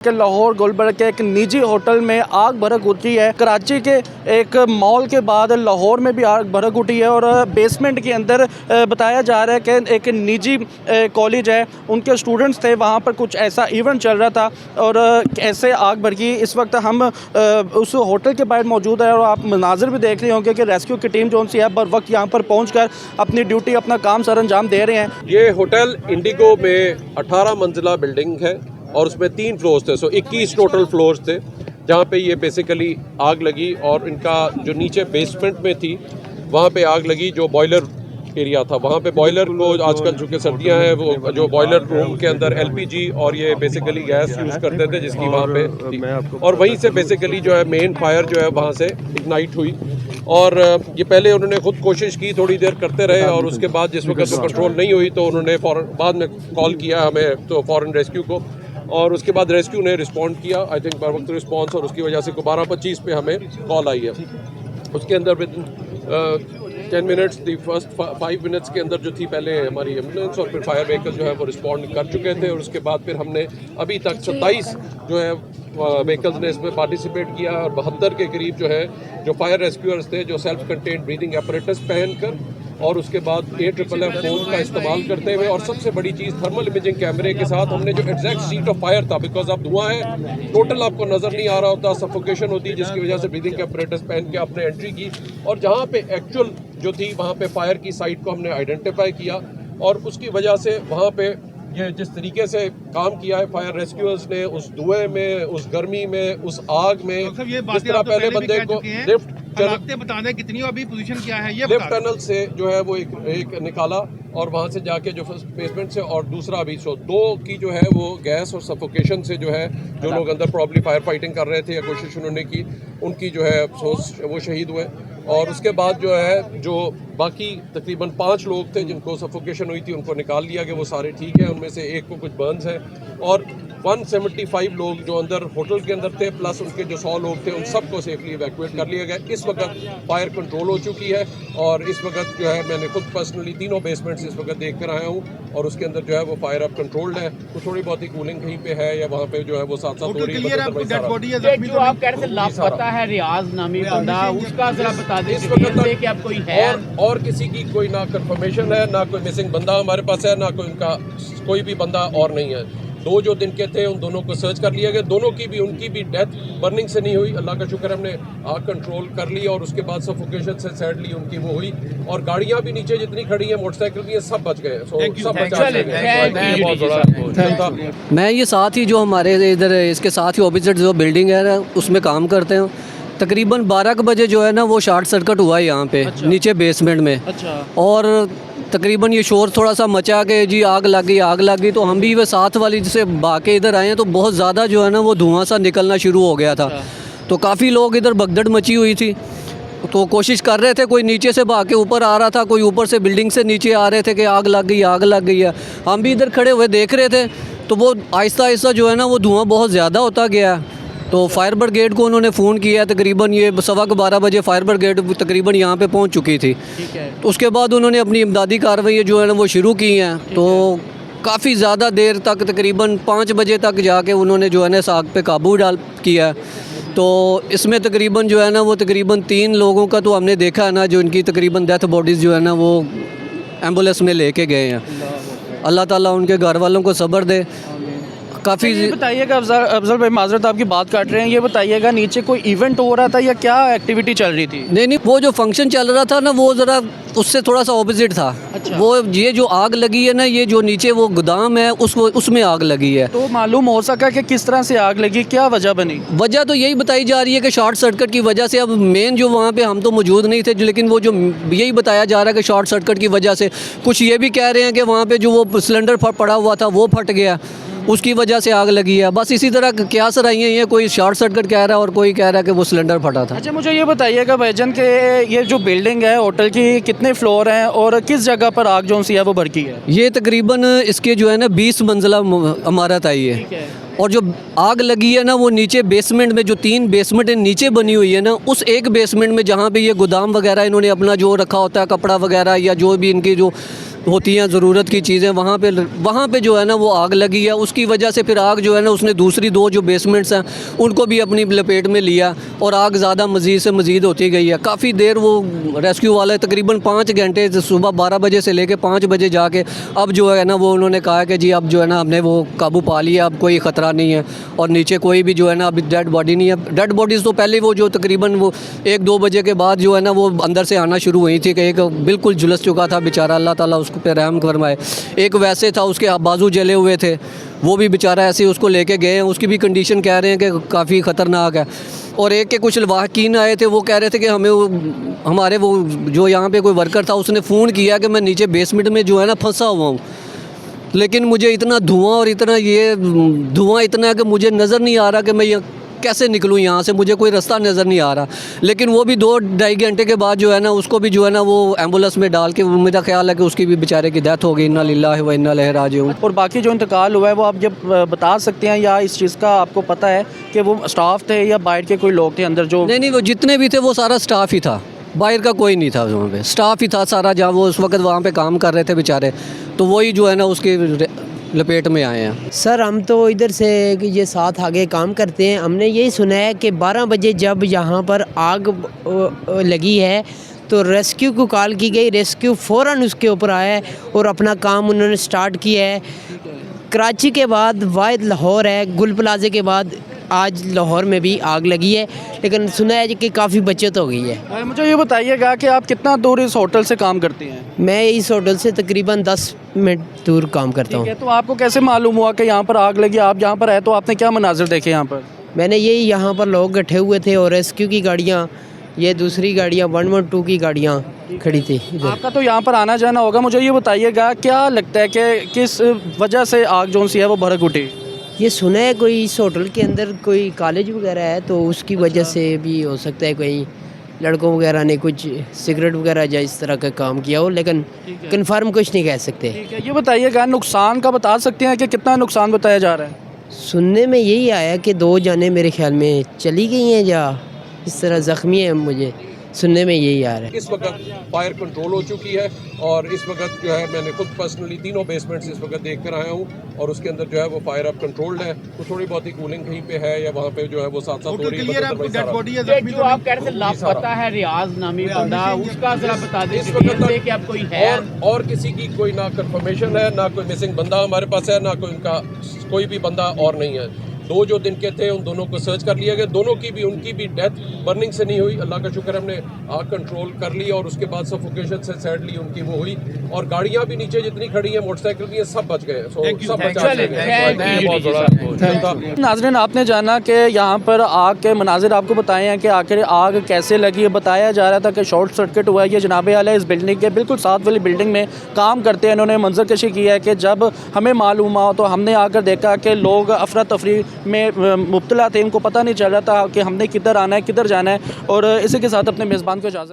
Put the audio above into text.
कि लाहौर गुलबर्ग के एक निजी होटल में आग भड़क उठी है। कराची के एक मॉल के बाद लाहौर में भी आग भड़क उठी है और बेसमेंट के अंदर बताया जा रहा है कि एक निजी कॉलेज है, उनके स्टूडेंट्स थे, वहाँ पर कुछ ऐसा इवेंट चल रहा था और ऐसे आग भड़की। इस वक्त हम उस होटल के बाहर मौजूद है और आप मनाजिर भी देख रहे होंगे कि रेस्क्यू की टीम जो सी है बर वक्त यहाँ पर पहुँच कर अपनी ड्यूटी, अपना काम सर अंजाम दे रहे हैं। ये होटल इंडिगो में 18 मंजिला बिल्डिंग है और उसमें 3 फ्लोर्स थे, 21 टोटल फ्लोर्स थे जहाँ पे ये बेसिकली आग लगी। और इनका जो नीचे बेसमेंट में थी वहाँ पे आग लगी, जो बॉयलर एरिया था वहाँ पे बॉयलर को आजकल चूँकि सर्दियाँ हैं वो जो बॉयलर रूम के अंदर एलपीजी और ये बेसिकली गैस यूज़ करते थे जिसकी वहाँ पे थी और वहीं से बेसिकली जो है मेन फायर जो है वहाँ से इग्नाइट हुई। और ये पहले उन्होंने खुद कोशिश की, थोड़ी देर करते रहे और उसके बाद जिस वक्त वो कंट्रोल नहीं हुई तो उन्होंने बाद में कॉल किया हमें तो फॉरेन रेस्क्यू को, और उसके बाद रेस्क्यू ने रिस्पॉन्ड किया आई थिंक बर वक्त रिस्पॉन्स, और उसकी वजह से 12:25 पे हमें कॉल आई है। उसके अंदर विद 10 मिनट्स थी, फर्स्ट 5 मिनट्स के अंदर जो थी पहले हमारी एम्बुलेंस और फिर फायर व्हीकल जो है वो रिस्पॉन्ड कर चुके थे। और उसके बाद फिर हमने अभी तक 27 जो है व्हीकल्स ने इसमें पार्टिसिपेट किया और 72 के करीब जो है जो फायर रेस्क्यूअर्स थे जो सेल्फ कंटेन्ड ब्रीदिंग एपरेटस पहनकर और उसके बाद 8FFF फोन का इस्तेमाल करते हुए और सबसे बड़ी चीज़ थर्मल इमेजिंग कैमरे के साथ हमने जो एग्जैक्ट सीट ऑफ फायर था, बिकॉज अब धुआं है टोटल आपको नज़र नहीं आ रहा होता, सफोकेशन होती है जिसकी वजह से ब्रीदिंग एपरेटस पहन के आपने एंट्री की और जहाँ पे एक्चुअल जो थी वहाँ पे फायर की साइट को हमने आइडेंटिफाई किया और उसकी वजह से वहाँ पे ये जिस तरीके से काम किया है फायर रेस्क्यूअर्स ने, उस धुएं में, उस गर्मी में, उस आग में, जिस तरह पहले बंदे को लिफ्ट बताने कितनी अभी पोजीशन क्या है, ये लिफ्ट टनल से जो है वो एक निकाला और वहाँ से जाके जो फर्स्ट बेसमेंट से और दूसरा अभी 2 की जो है वो गैस और सफोकेशन से जो है जो लोग अंदर प्रॉब्ली फायर फाइटिंग कर रहे थे या कोशिश उन्होंने की उनकी जो है अफसोस वो शहीद हुए। और उसके बाद जो है जो बाकी तकरीबन 5 लोग थे जिनको सफोकेशन हुई थी उनको निकाल लिया गया, वो सारे ठीक है, उनमें से एक को कुछ बर्न्स है और 175 लोग जो अंदर होटल के अंदर थे प्लस उनके जो 100 लोग थे उन सबको सेफली इवैक्यूएट कर लिया गया। इस वक्त फायर कंट्रोल हो चुकी है और इस वक्त जो है मैंने खुद पर्सनली 3 बेसमेंट्स इस वक्त देख कर आया हूँ और उसके अंदर जो है वो फायर अब कंट्रोल्ड है। तो थोड़ी बहुत ही कूलिंग कहीं पे है या वहाँ पे जो है वो साथ साथ हो रही है। जो आप कह रहे थे लापता है रियाज नामी बंदा, उसका जरा बता दें इस वक्त कि अब कोई है और किसी की कोई ना कंफर्मेशन है ना कोई मिसिंग बंदा हमारे पास है ना कोई उनका कोई भी बंदा और नहीं है। 2 जो दिन के थे उन दोनों को सर्च कर लिया गया, दोनों की भी उनकी भी डेथ बर्निंग से नहीं हुई, अल्लाह का शुक्र हमने आग कंट्रोल कर ली और उसके बाद सफोकेशन से सैडली उनकी वो हुई और गाड़ियाँ भी नीचे जितनी खड़ी हैं मोटरसाइकिल भी सब बच गए, सब बचा। मैं ये साथ ही जो हमारे इधर इसके साथ ही ऑपोजिट जो बिल्डिंग है उसमें काम करते हैं, तकरीबन 12 बजे जो है ना वो शॉर्ट सर्किट हुआ है यहाँ पे। अच्छा। नीचे बेसमेंट में। अच्छा। और तकरीबन ये शोर थोड़ा सा मचा के जी आग लग गई तो हम भी वे साथ वाली से भाग के इधर आए हैं तो बहुत ज़्यादा जो है ना वो धुआं सा निकलना शुरू हो गया था। अच्छा। तो काफ़ी लोग इधर भगदड़ मची हुई थी तो कोशिश कर रहे थे, कोई नीचे से भाग के ऊपर आ रहा था, कोई ऊपर से बिल्डिंग से नीचे आ रहे थे कि आग लग गई है। हम भी इधर खड़े हुए देख रहे थे तो वो आहिस्ता आहिस्ता जो है ना वो धुआं बहुत ज़्यादा होता गया। तो फायर ब्रिगेड को उन्होंने फ़ोन किया, तकरीबन ये 12:15 बजे फायर ब्रिगेड तकरीबन यहाँ पे पहुँच चुकी थी। ठीक है। तो उसके बाद उन्होंने अपनी इमदादी कार्रवाई जो है ना वो शुरू की हैं। तो काफ़ी ज़्यादा देर तक तकरीबन 5 बजे तक जाके उन्होंने जो है ना इस आग पे काबू किया। तो इसमें तकरीबन जो है ना वो तकरीबन 3 लोगों का तो हमने देखा है ना जो इनकी तकरीबन डेथ बॉडीज़ जो है ना वो एम्बुलेंस में लेके गए हैं। अल्लाह ताला उनके घर वालों को सब्र दे। काफ़ी बताइएगा अफजल भाई, माजरत आपकी बात काट रहे हैं, ये बताइएगा नीचे कोई इवेंट हो रहा था या क्या एक्टिविटी चल रही थी? नहीं, वो जो फंक्शन चल रहा था ना वो ज़रा उससे थोड़ा सा ऑपोजिट था। अच्छा। वो ये जो आग लगी है ना ये जो नीचे वो गोदाम है उसमें आग लगी है। तो मालूम हो सका कि किस तरह से आग लगी, क्या वजह बनी? वजह तो यही बताई जा रही है कि शॉर्ट सर्किट की वजह से। अब मेन जो वहाँ पे हम तो मौजूद नहीं थे लेकिन वो जो यही बताया जा रहा है कि शॉर्ट सर्किट की वजह से। कुछ ये भी कह रहे हैं कि वहाँ पे जो वो सिलेंडर पड़ा हुआ था वो फट गया, उसकी वजह से आग लगी है। बस इसी तरह क्यास रही हैं, ये कोई शॉर्ट सर्किट कह रहा है और कोई कह रहा है कि वो सिलेंडर फटा था। अच्छा, मुझे ये बताइएगा भाईजान कि ये जो बिल्डिंग है होटल की कितने फ्लोर हैं और किस जगह पर आग जो सी है वो भड़की है? ये तकरीबन इसके जो है ना 20 मंजिला इमारत आई है और जो आग लगी है ना वो नीचे बेसमेंट में जो 3 बेसमेंट नीचे बनी हुई है ना उस एक बेसमेंट में जहाँ पे ये गोदाम वगैरह इन्होंने अपना जो रखा होता है कपड़ा वगैरह या जो भी इनकी जो होती हैं ज़रूरत की चीज़ें, वहाँ पे जो है ना वो आग लगी है। उसकी वजह से फिर आग जो है ना उसने दूसरी 2 जो बेसमेंट्स हैं उनको भी अपनी लपेट में लिया और आग ज़्यादा मज़ीद से मज़ीद होती गई है। काफ़ी देर वो रेस्क्यू वाले तकरीबन 5 घंटे सुबह 12 बजे से लेकर 5 बजे जाके अब जो है ना वो उन्होंने कहा कि जी अब जो है ना हमने वो काबू पा लिया, अब कोई ख़तरा नहीं है और नीचे कोई भी जो है ना अभी डेड बॉडी नहीं है। डेड बॉडीज़ तो पहले वो जो तकरीबन वो 1-2 बजे के बाद जो है ना वो अंदर से आना शुरू हुई थी कि एक बिल्कुल झुलस चुका था बेचारा, अल्लाह ताला उसको पे रहम फरमाए। एक वैसे था उसके बाजू जले हुए थे, वो भी बेचारा ऐसे उसको लेके गए हैं, उसकी भी कंडीशन कह रहे हैं कि काफ़ी ख़तरनाक है। और एक के कुछ वाहकीन आए थे, वो कह रहे थे कि हमारे वो जो यहाँ पे कोई वर्कर था उसने फ़ोन किया कि मैं नीचे बेसमेंट में जो है ना फंसा हुआ हूँ, लेकिन मुझे इतना धुआं और इतना ये धुआं इतना है कि मुझे नज़र नहीं आ रहा कि मैं ये कैसे निकलूँ यहाँ से, मुझे कोई रास्ता नज़र नहीं आ रहा। लेकिन वो भी 2-2.5 घंटे के बाद जो है ना उसको भी जो है ना वो एम्बुलेंस में डाल के, मेरा ख्याल है कि उसकी भी बेचारे की डेथ हो गई। इन्ना लिल्लाहि व इन्ना इलैहि राजिऊन। और बाकी जो इंतकाल हुआ है वो आप जब बता सकते हैं या इस चीज़ का आपको पता है कि वो स्टाफ थे या बाहर के कोई लोग थे अंदर जो? नहीं, वो जितने भी थे वो सारा स्टाफ ही था, बाहर का कोई नहीं था वहाँ पे, स्टाफ ही था सारा। जहाँ वो उस वक्त वहाँ पे काम कर रहे थे बेचारे, तो वही जो है ना उसकी लपेट में आए हैं। सर हम तो इधर से ये साथ आगे काम करते हैं, हमने यही सुना है कि 12 बजे जब यहाँ पर आग लगी है तो रेस्क्यू को कॉल की गई, रेस्क्यू फ़ौरन उसके ऊपर आया है और अपना काम उन्होंने स्टार्ट किया है। कराची के बाद वाहिद लाहौर है, गुल प्लाजे के बाद आज लाहौर में भी आग लगी है, लेकिन सुना है कि काफ़ी बचत हो गई है। मुझे ये बताइएगा कि आप कितना दूर इस होटल से काम करती हैं? मैं इस होटल से तकरीबन 10 मिनट दूर काम करता हूँ। तो आपको कैसे मालूम हुआ कि यहाँ पर आग लगी? आप यहाँ पर आए तो आपने क्या मनाजिर देखे यहाँ पर? मैंने यही यहाँ पर लोग इकट्ठे हुए थे और रेस्क्यू की गाड़ियाँ, ये दूसरी गाड़ियाँ 112 की गाड़ियाँ खड़ी थी इधर। आपका तो यहाँ पर आना जाना होगा, मुझे ये बताइएगा क्या लगता है कि किस वजह से आग जो सी है वो भड़क उठी? ये सुना है कोई इस होटल के अंदर कोई कॉलेज वगैरह है तो उसकी वजह से भी हो सकता है, कोई लड़कों वगैरह ने कुछ सिगरेट वगैरह या इस तरह का काम किया हो, लेकिन कंफर्म कुछ नहीं कह सकते। ठीक है, ये बताइएगा नुकसान का बता सकते हैं कि कितना नुकसान बताया जा रहा है? सुनने में यही आया कि 2 जाने मेरे ख्याल में चली गई हैं या इस तरह ज़ख्मी है, मुझे सुनने में यही आ रहा है। इस वक्त फायर कंट्रोल हो चुकी है और इस वक्त जो है मैंने खुद पर्सनली 3 बेसमेंट्स इस वक्त देख कर आया हूँ और उसके अंदर जो है वो फायर अब कंट्रोल्ड है। तो थोड़ी बहुत ही कूलिंग कहीं पे है या वहाँ पे जो है वो साथ साथ हो रही है। जो आप कह रहे थे लापता है रियाज नामी बंदा, उसका जरा बता दें इस वक्त कि अब कोई है और किसी की कोई ना कंफर्मेशन है, ना कोई मिसिंग बंदा हमारे पास है, ना कोई उनका कोई भी बंदा और नहीं है। 2 जो दिन के थे उन दोनों को सर्च कर लिया गया, दोनों की भी उनकी भी डेथ बर्निंग से नहीं हुई। अल्लाह का शुक्र हमने आग कंट्रोल कर ली और उसके बाद सफोकेशन से सैडली उनकी वो हुई और गाड़ियां भी नीचे जितनी खड़ी हैं मोटरसाइकिल की सब बच गए। सब बचा गए। नाज़रीन, आपने जाना कि यहाँ पर आग के मनाजिर आपको बताए हैं कि आखिर आग कैसे लगी है। बताया जा रहा था कि शॉर्ट सर्किट हुआ है। ये जनाब आला इस बिल्डिंग के बिल्कुल साथ वाली बिल्डिंग में काम करते हैं। इन्होंने मंजर कशी की है कि जब हमें मालूम हुआ तो हमने आकर देखा कि लोग अफरा तफरी में मुब्तला थे, इनको पता नहीं चल रहा था कि हमने किधर आना है किधर जाना है। और इसी के साथ अपने मेज़बान को इजाज़त।